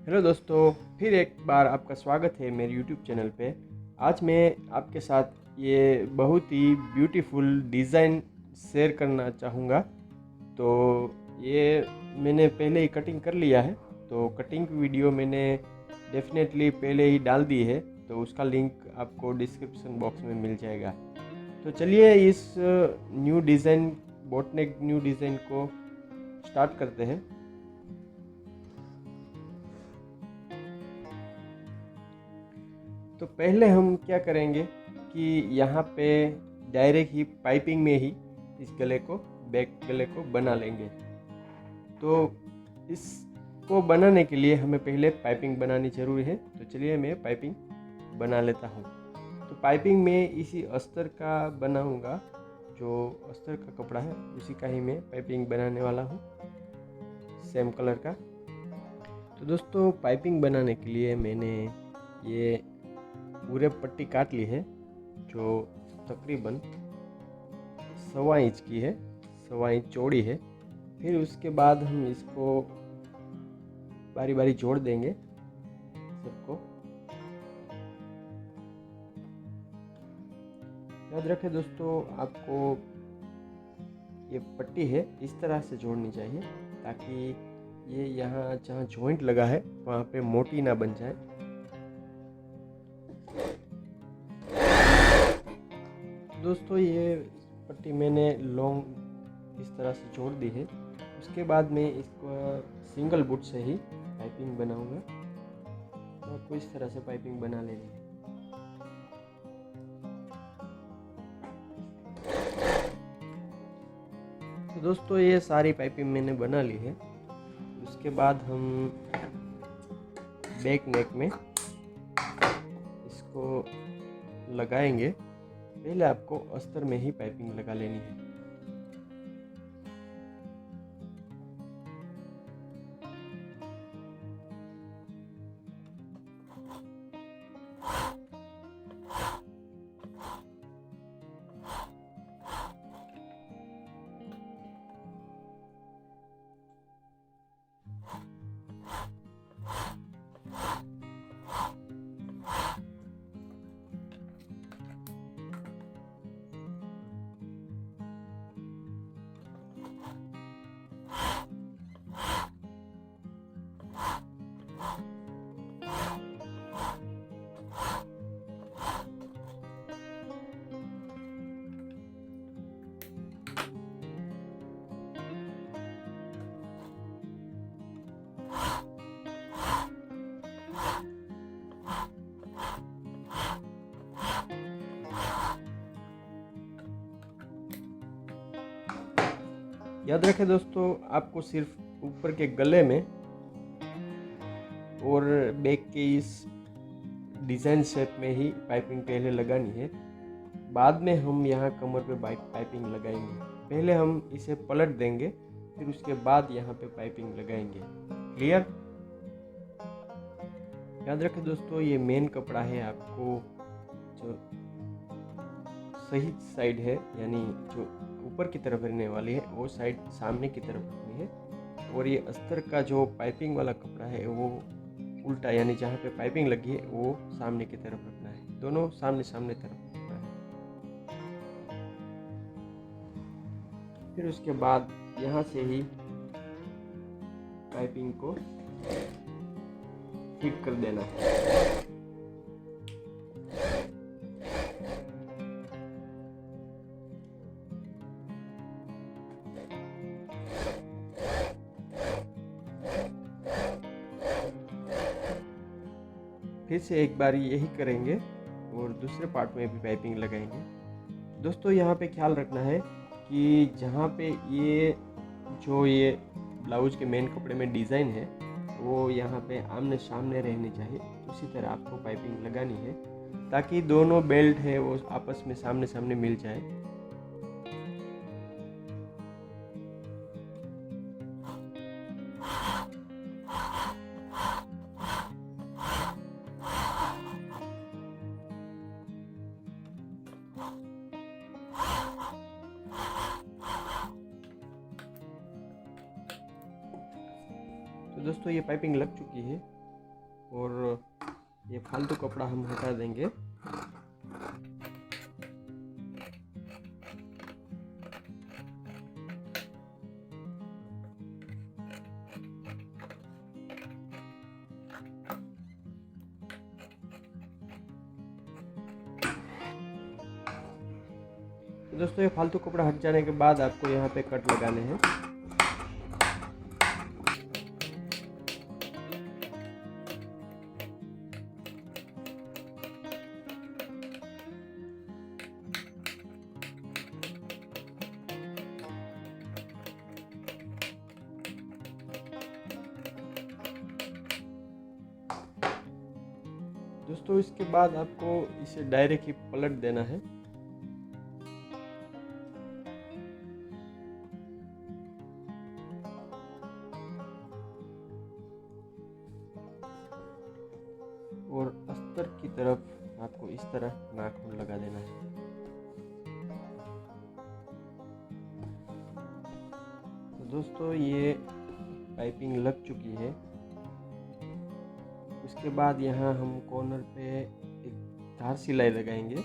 Hello दोस्तों, फिर एक बार आपका स्वागत है मेरे यूट्यूब चैनल पे। आज मैं आपके साथ ये बहुत ही ब्यूटीफुल डिज़ाइन शेयर करना चाहूँगा। तो ये मैंने पहले ही कटिंग कर लिया है, तो कटिंग की वीडियो मैंने डेफिनेटली पहले ही डाल दी है, तो उसका लिंक आपको डिस्क्रिप्शन बॉक्स में मिल जाएगा। तो चलिए इस new design bottleneck new design को स्टार्ट करते हैं। तो पहले हम क्या करेंगे कि यहाँ पे डायरेक्ट ही पाइपिंग में ही इस गले को बैक गले को बना लेंगे। तो इसको बनाने के लिए हमें पहले पाइपिंग बनानी जरूरी है। तो चलिए मैं पाइपिंग बना लेता हूँ। तो पाइपिंग में इसी अस्तर का बनाऊँगा, जो अस्तर का कपड़ा है उसी का ही मैं पाइपिंग बनाने वाला हूँ, सेम कलर का। तो दोस्तों पाइपिंग बनाने के लिए मैंने ये पूरे पट्टी काट ली है, जो तकरीबन 1.25 इंच की है, 1.25 इंच चौड़ी है। फिर उसके बाद हम इसको बारी बारी जोड़ देंगे सबको। याद रखें दोस्तों, आपको ये पट्टी है इस तरह से जोड़नी चाहिए ताकि ये यहाँ जहाँ जॉइंट लगा है वहाँ पे मोटी ना बन जाए। दोस्तों ये पट्टी मैंने लॉन्ग इस तरह से जोड़ दी है। उसके बाद मैं इसको सिंगल बुट से ही पाइपिंग बनाऊंगा। तो आपको इस तरह से पाइपिंग बना लेनी है। तो दोस्तों ये सारी पाइपिंग मैंने बना ली है। उसके बाद हम बैक नेक में इसको लगाएंगे। पहले आपको अस्तर में ही पाइपिंग लगा लेनी है। याद रखें दोस्तों, आपको सिर्फ ऊपर के गले में और बैक के इस डिज़ाइन शेप में ही पाइपिंग पहले लगानी है। बाद में हम यहाँ कमर पे पाइपिंग लगाएंगे। पहले हम इसे पलट देंगे, फिर उसके बाद यहाँ पे पाइपिंग लगाएंगे। क्लियर? याद रखें दोस्तों, ये मेन कपड़ा है। आपको जो सही साइड है, यानी जो ऊपर की तरफ रहने वाली है, वो साइड सामने की तरफ रखनी है। और ये अस्तर का जो पाइपिंग वाला कपड़ा है वो उल्टा, यानी जहाँ पे पाइपिंग लगी है वो सामने की तरफ रखना है। दोनों सामने सामने तरफ रखना है। फिर उसके बाद यहाँ से ही पाइपिंग को फिट कर देना है। फिर से एक बार यही करेंगे और दूसरे पार्ट में भी पाइपिंग लगाएंगे। दोस्तों यहाँ पे ख्याल रखना है कि जहाँ पे ये ब्लाउज के मेन कपड़े में डिज़ाइन है वो यहाँ पे आमने सामने रहने चाहिए। उसी तरह आपको पाइपिंग लगानी है ताकि दोनों बेल्ट है वो आपस में सामने सामने मिल जाए। तो दोस्तों ये पाइपिंग लग चुकी है। और ये फालतू कपड़ा हम हटा देंगे। तो दोस्तों ये फालतू कपड़ा हट जाने के बाद आपको यहाँ पे कट लगाने हैं। दोस्तों इसके बाद आपको इसे डायरेक्ट ही पलट देना है। और अस्तर की तरफ आपको इस तरह नाखून लगा देना है। तो दोस्तों ये पाइपिंग लग चुकी है। उसके बाद यहाँ हम कॉर्नर पे एक धार सिलाई लगाएंगे।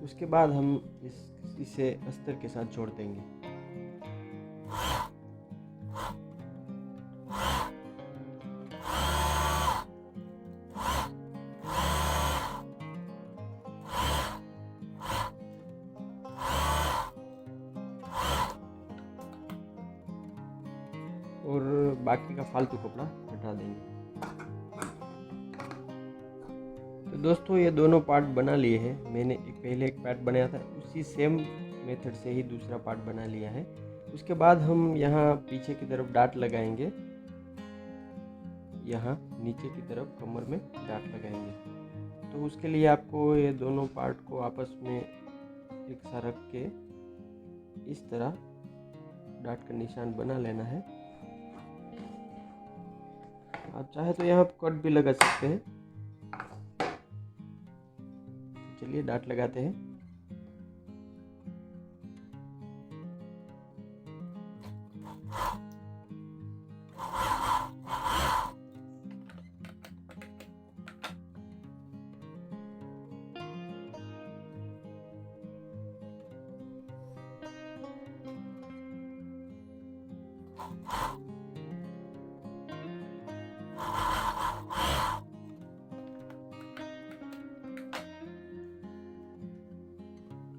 उसके बाद हम इसे अस्तर के साथ जोड़ देंगे। और बाकी का फालतू कपड़ा हटा देंगे। तो दोस्तों ये दोनों पार्ट बना लिए हैं। मैंने पहले एक पार्ट बनाया था, उसी सेम मेथड से ही दूसरा पार्ट बना लिया है। उसके बाद हम यहाँ पीछे की तरफ डाट लगाएंगे, यहाँ नीचे की तरफ कमर में डाट लगाएंगे। तो उसके लिए आपको ये दोनों पार्ट को आपस में एक सा रख के इस तरह डाट का निशान बना लेना है। आप चाहे तो यहाँ कट भी लगा सकते हैं। चलिए डाट लगाते हैं।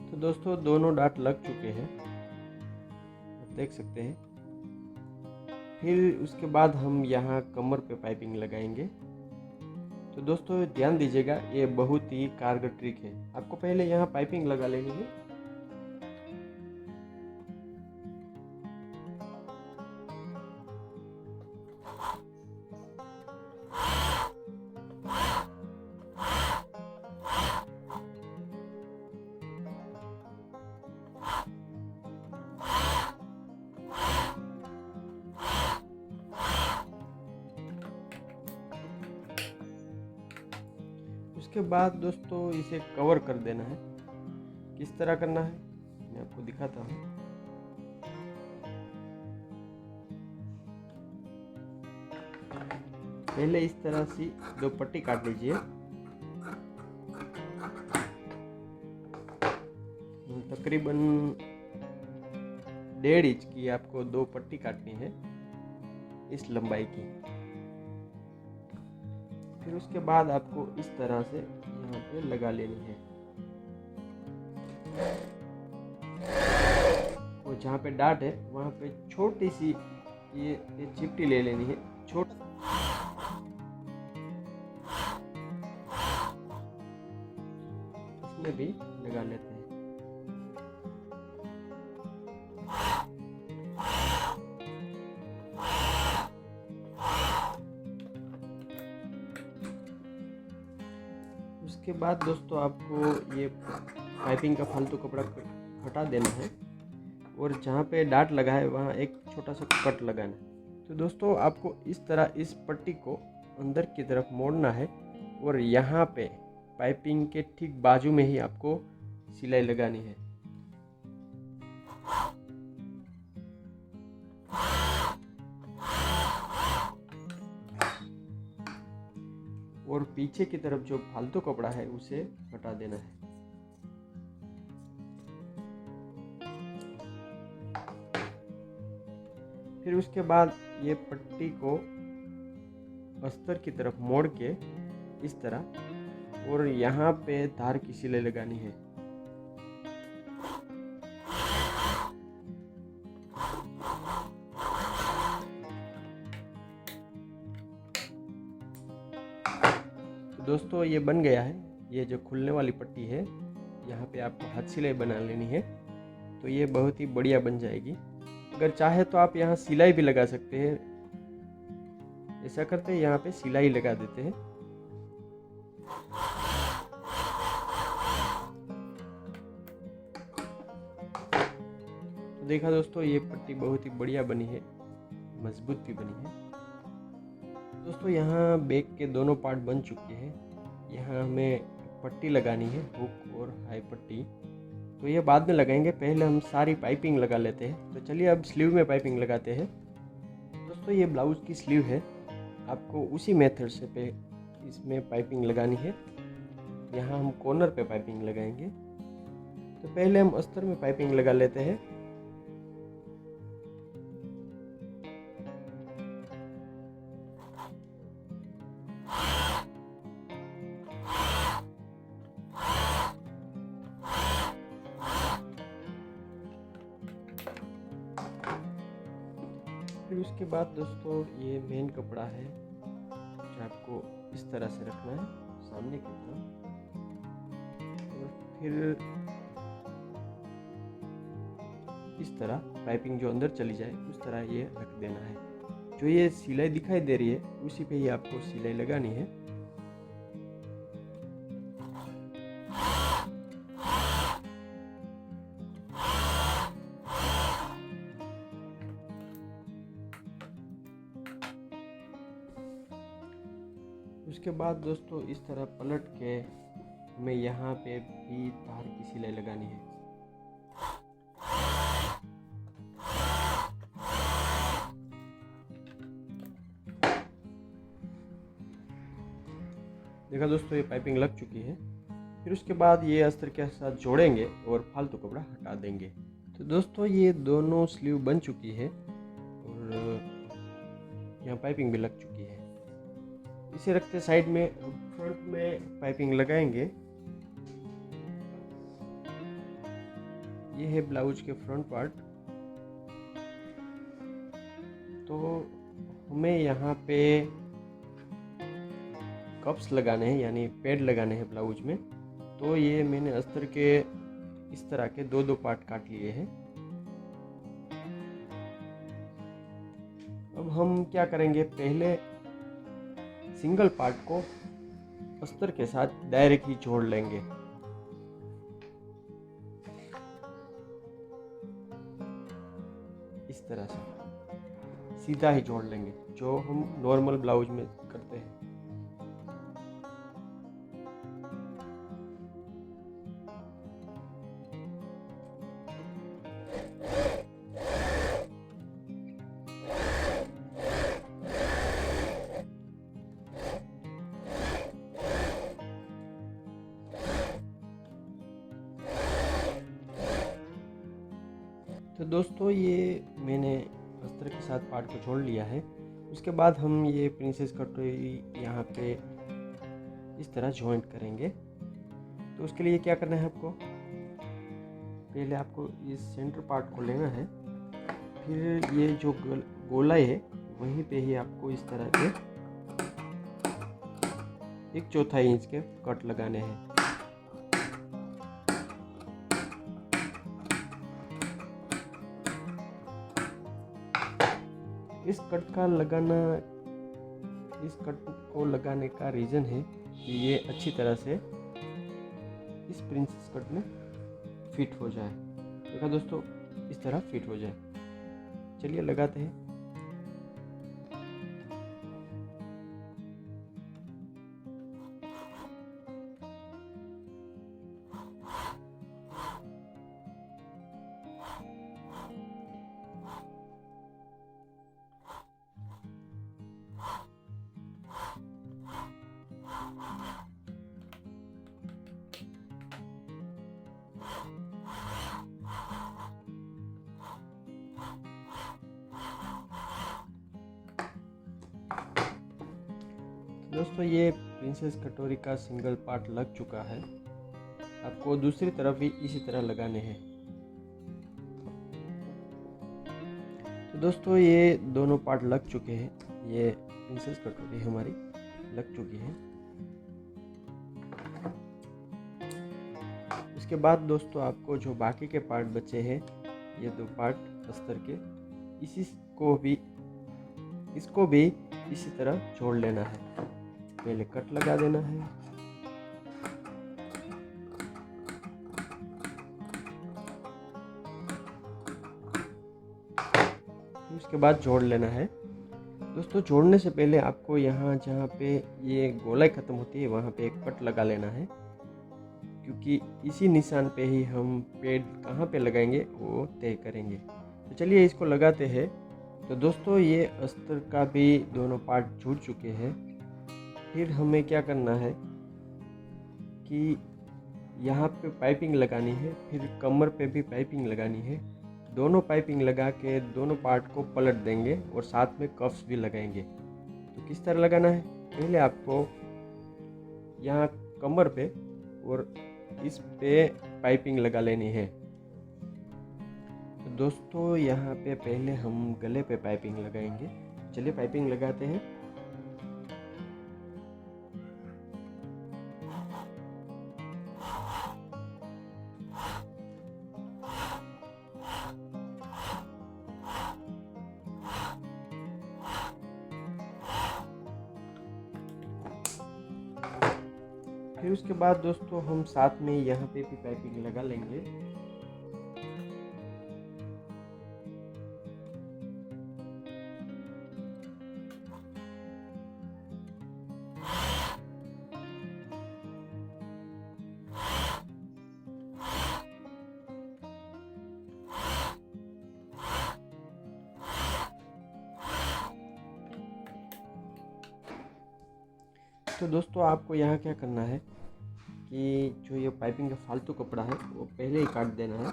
तो दोस्तों दोनों डाट लग चुके हैं, आप देख सकते हैं। फिर उसके बाद हम यहाँ कमर पे पाइपिंग लगाएंगे। तो दोस्तों ध्यान दीजिएगा, ये बहुत ही कारगर ट्रिक है। आपको पहले यहाँ पाइपिंग लगा लेनी है। उसके बाद दोस्तों इसे कवर कर देना है। किस तरह करना है मैं आपको दिखाता हूँ। पहले इस तरह से 2 पट्टी काट लीजिए। तकरीबन 1.5 इंच की आपको 2 पट्टी काटनी है इस लंबाई की। फिर उसके बाद आपको इस तरह से यहाँ पे लगा लेनी है। और जहाँ पे डाट है वहाँ पे छोटी सी ये चिपटी ले लेनी है। इसमें भी लगा लेते हैं। उसके बाद दोस्तों आपको ये पाइपिंग का फालतू कपड़ा हटा देना है। और जहाँ पे डाट लगा है वहाँ एक छोटा सा कट लगाना है। तो दोस्तों आपको इस तरह इस पट्टी को अंदर की तरफ मोड़ना है और यहाँ पे पाइपिंग के ठीक बाजू में ही आपको सिलाई लगानी है। और पीछे की तरफ जो फालतू कपड़ा है उसे हटा देना है। फिर उसके बाद ये पट्टी को अस्तर की तरफ मोड़ के इस तरह, और यहाँ पे धार की सिलाई लगानी है। तो दोस्तों ये बन गया है। ये जो खुलने वाली पट्टी है यहाँ पे आपको हाथ सिलाई बना लेनी है, तो ये बहुत ही बढ़िया बन जाएगी। अगर चाहे तो आप यहाँ सिलाई भी लगा सकते हैं। ऐसा करते हैं, यहाँ पे सिलाई लगा देते हैं। तो देखा दोस्तों, ये पट्टी बहुत ही बढ़िया बनी है, मजबूत भी बनी है। दोस्तों यहाँ बैक के दोनों पार्ट बन चुके हैं। यहाँ हमें पट्टी लगानी है, हुक और हाई पट्टी, तो ये बाद में लगाएंगे। पहले हम सारी पाइपिंग लगा लेते हैं। तो चलिए अब स्लीव में पाइपिंग लगाते हैं। दोस्तों ये ब्लाउज की स्लीव है, आपको उसी मेथड से इसमें पाइपिंग लगानी है। यहाँ हम कॉर्नर पे पाइपिंग लगाएंगे। तो पहले हम अस्तर में पाइपिंग लगा लेते हैं। फिर उसके बाद दोस्तों ये मेन कपड़ा है जो आपको इस तरह से रखना है सामने की तरफ, और फिर इस तरह पाइपिंग जो अंदर चली जाए उस तरह ये रख देना है। जो ये सिलाई दिखाई दे रही है उसी पे ही आपको सिलाई लगानी है। उसके बाद दोस्तों इस तरह पलट के हमें यहाँ पे भी धार की सिलाई लगानी है। देखा दोस्तों ये पाइपिंग लग चुकी है। फिर उसके बाद ये अस्तर के साथ जोड़ेंगे और फालतू कपड़ा हटा देंगे। तो दोस्तों ये दोनों स्लीव बन चुकी है और यहाँ पाइपिंग भी लग चुकी है। इसे रखते साइड में फ्रंट में पाइपिंग लगाएंगे। ये है ब्लाउज के फ्रंट पार्ट। तो हमें यहाँ पे कप्स लगाने हैं, यानी पैड लगाने हैं ब्लाउज में। तो ये मैंने अस्तर के इस तरह के दो पार्ट काट लिए हैं। अब हम क्या करेंगे, पहले सिंगल पार्ट को अस्तर के साथ डायरेक्ट ही जोड़ लेंगे। इस तरह से सीधा ही जोड़ लेंगे, जो हम नॉर्मल ब्लाउज में करते हैं। तो दोस्तों ये मैंने अस्तर के साथ पार्ट को जोड़ लिया है। उसके बाद हम ये प्रिंसेस कटोरी यहाँ पे इस तरह जॉइंट करेंगे। तो उसके लिए क्या करना है, आपको पहले आपको इस सेंटर पार्ट को लेना है। फिर ये जो गोलाई है वहीं पे ही आपको इस तरह के 1/4 इंच के कट लगाने हैं। इस कट को लगाने का रीज़न है कि ये अच्छी तरह से इस प्रिंसेस कट में फिट हो जाए। देखा दोस्तों, इस तरह फिट हो जाए। चलिए लगाते हैं। दोस्तों ये प्रिंसेस कटोरी का सिंगल पार्ट लग चुका है। आपको दूसरी तरफ भी इसी तरह लगाने हैं। तो दोस्तों ये दोनों पार्ट लग चुके हैं। ये प्रिंसेस कटोरी हमारी लग चुकी है। उसके बाद दोस्तों आपको जो बाकी के पार्ट बचे हैं, ये दो पार्ट अस्तर के, इसको भी इसी तरह जोड़ लेना है। पहले कट लगा देना है, उसके बाद जोड़ लेना है। दोस्तों जोड़ने से पहले आपको यहाँ जहाँ पे ये गोलाई ख़त्म होती है वहाँ पे एक कट लगा लेना है, क्योंकि इसी निशान पे ही हम पेड़ कहाँ पे लगाएंगे वो तय करेंगे। तो चलिए इसको लगाते हैं। तो दोस्तों ये अस्तर का भी दोनों पार्ट जुड़ चुके हैं। फिर हमें क्या करना है कि यहाँ पे पाइपिंग लगानी है, फिर कमर पे भी पाइपिंग लगानी है। दोनों पाइपिंग लगा के दोनों पार्ट को पलट देंगे और साथ में कफ्स भी लगाएंगे। तो किस तरह लगाना है, पहले आपको यहाँ कमर पे और इस पे पाइपिंग लगा लेनी है। तो दोस्तों यहाँ पे पहले हम गले पे पाइपिंग लगाएंगे। चलिए पाइपिंग लगाते हैं। फिर उसके बाद दोस्तों हम साथ में यहाँ पे भी पाइपिंग लगा लेंगे। तो दोस्तों आपको यहाँ क्या करना है कि जो ये पाइपिंग का फालतू कपड़ा है वो पहले ही काट देना है।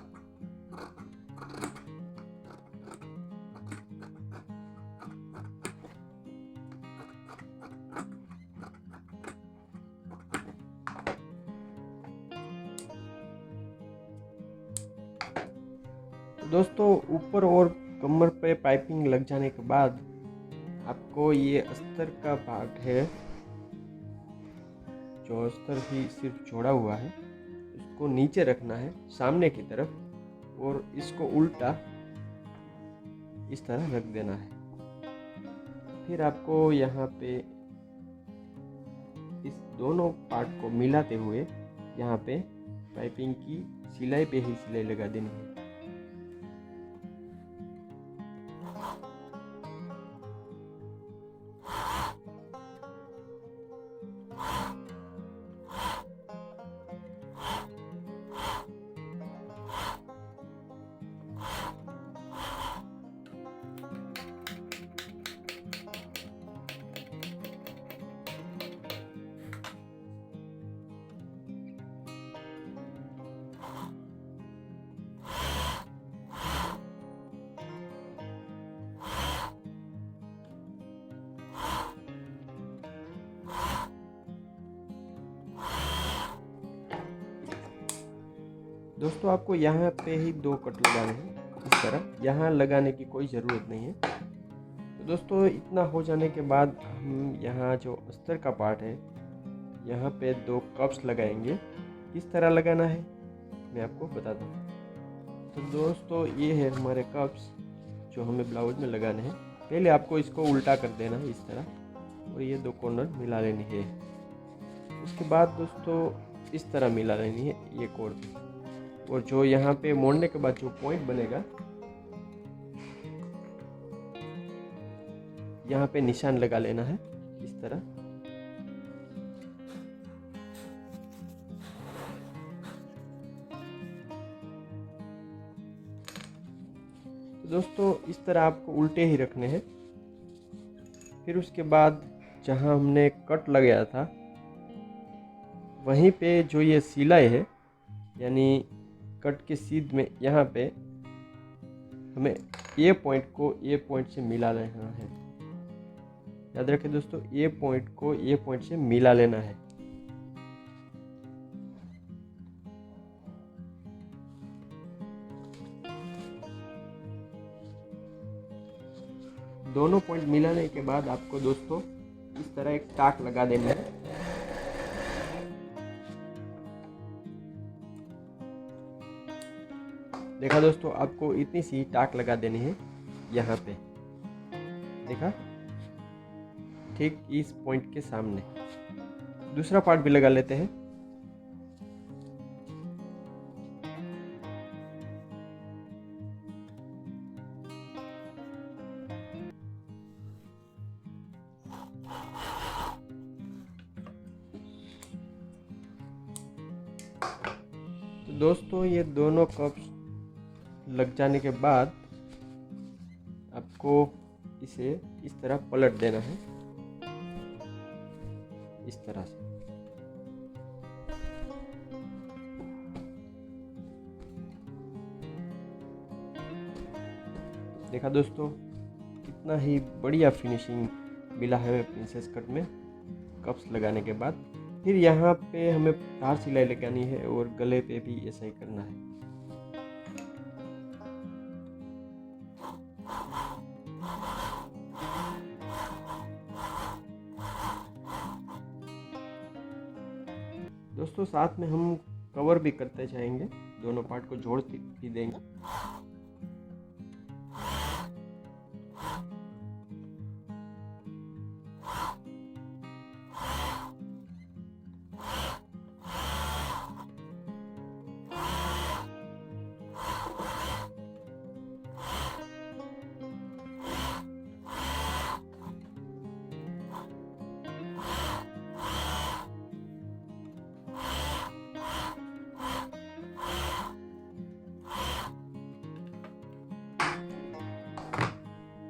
तो दोस्तों ऊपर और कमर पे पाइपिंग लग जाने के बाद आपको ये अस्तर का भाग है, जो अस्तर ही सिर्फ जोड़ा हुआ है, इसको नीचे रखना है सामने की तरफ और इसको उल्टा इस तरह रख देना है। फिर आपको यहाँ पे इस दोनों पार्ट को मिलाते हुए यहाँ पे पाइपिंग की सिलाई पे ही सिलाई लगा देनी है। दोस्तों आपको यहाँ पे ही दो कट लगाने हैं इस तरह, यहाँ लगाने की कोई ज़रूरत नहीं है। तो दोस्तों इतना हो जाने के बाद हम यहाँ जो अस्तर का पार्ट है यहाँ पे दो कप्स लगाएंगे। किस तरह लगाना है मैं आपको बताता हूँ। तो दोस्तों ये है हमारे कप्स जो हमें ब्लाउज में लगाने हैं। पहले आपको इसको उल्टा कर देना है इस तरह और ये दो कॉर्नर मिला लेनी है। उसके बाद दोस्तों इस तरह मिला लेनी है ये कॉर्नर। और जो यहाँ पे मोड़ने के बाद जो पॉइंट बनेगा, यहाँ पे निशान लगा लेना है इस तरह। तो दोस्तों इस तरह आपको उल्टे ही रखने हैं। फिर उसके बाद जहाँ हमने कट लगाया था वहीं पे जो ये सिलाई है, यानी कट के सीध में यहाँ पे हमें ये पॉइंट को ये पॉइंट से मिला लेना है। याद रखें दोस्तों, ये पॉइंट को ये पॉइंट से मिला लेना है। दोनों पॉइंट मिलाने के बाद आपको दोस्तों इस तरह एक टाक लगा देना है। देखा दोस्तों, आपको इतनी सी टाक लगा देनी है यहाँ पे, देखा, ठीक इस पॉइंट के सामने। दूसरा पार्ट भी लगा लेते हैं। तो दोस्तों ये दोनों कप्स लग जाने के बाद आपको इसे इस तरह पलट देना है, इस तरह से। देखा दोस्तों, कितना ही बढ़िया फिनिशिंग मिला है प्रिंसेस कट में कप्स लगाने के बाद। फिर यहाँ पे हमें तार सिलाई लगानी है और गले पे भी ऐसा ही करना है। दोस्तों साथ में हम कवर भी करते जाएंगे, दोनों पार्ट को जोड़ भी देंगे।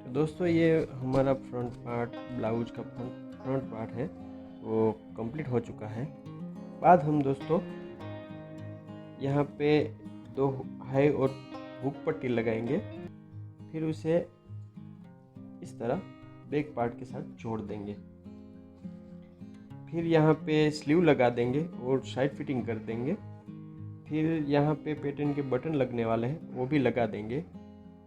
दोस्तों ये हमारा फ्रंट पार्ट, ब्लाउज का फ्रंट पार्ट है, वो कंप्लीट हो चुका है। बाद हम दोस्तों यहाँ पे 2 हाई और हुक पट्टी लगाएंगे, फिर उसे इस तरह बैक पार्ट के साथ जोड़ देंगे। फिर यहाँ पे स्लीव लगा देंगे और साइड फिटिंग कर देंगे। फिर यहाँ पे पैटर्न के बटन लगने वाले हैं, वो भी लगा देंगे।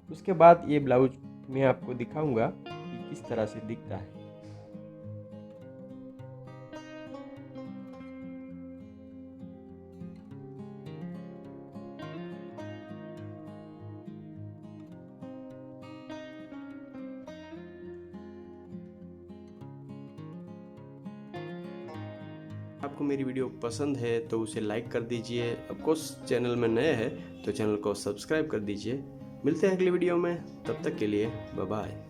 उसके बाद ये ब्लाउज मैं आपको दिखाऊंगा कि किस तरह से दिखता है। आपको मेरी वीडियो पसंद है तो उसे लाइक कर दीजिए। ऑफकोर्स चैनल में नए हैं तो चैनल को सब्सक्राइब कर दीजिए। मिलते हैं अगली वीडियो में, तब तक के लिए बाय बाय।